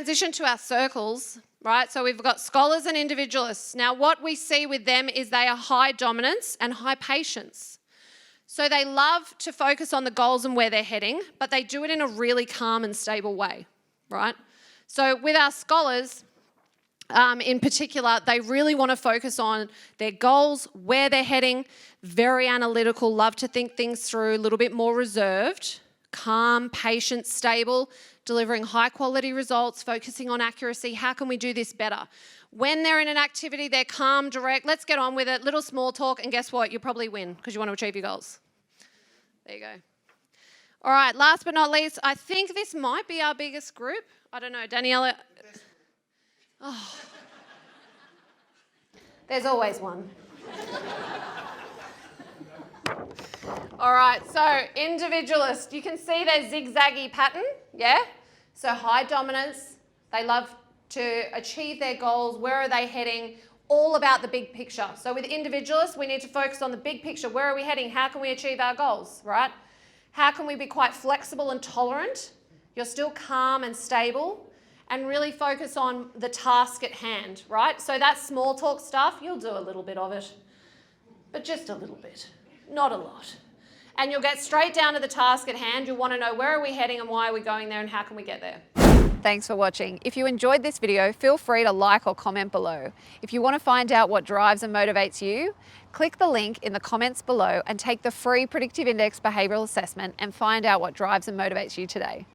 transition to our circles, right? So we've got scholars and individualists. Now, what we see with them is they are high dominance and high patience. So they love to focus on the goals and where they're heading, but they do it in a really calm and stable way, right? So with our scholars, in particular, they really want to focus on their goals, where they're heading, very analytical, love to think things through, a little bit more reserved, calm, patient, stable, delivering high quality results, focusing on accuracy. How can we do this better? When they're in an activity, they're calm, direct, let's get on with it, little small talk, and guess what? You probably win because you want to achieve your goals. There you go. All right, last but not least, I think this might be our biggest group. I don't know, Daniela. Oh. There's always one. All right, so individualist, you can see their zigzaggy pattern, yeah? So high dominance, they love to achieve their goals, where are they heading, all about the big picture. So with individualists, we need to focus on the big picture. Where are we heading? How can we achieve our goals, right? How can we be quite flexible and tolerant? You're still calm and stable, and really focus on the task at hand, right? So that small talk stuff, you'll do a little bit of it, but just a little bit, not a lot. And you'll get straight down to the task at hand. You'll want to know where are we heading and why are we going there and how can we get there. Thanks for watching. If you enjoyed this video, feel free to like or comment below. If you want to find out what drives and motivates you, click the link in the comments below and take the free Predictive Index Behavioural Assessment and find out what drives and motivates you today.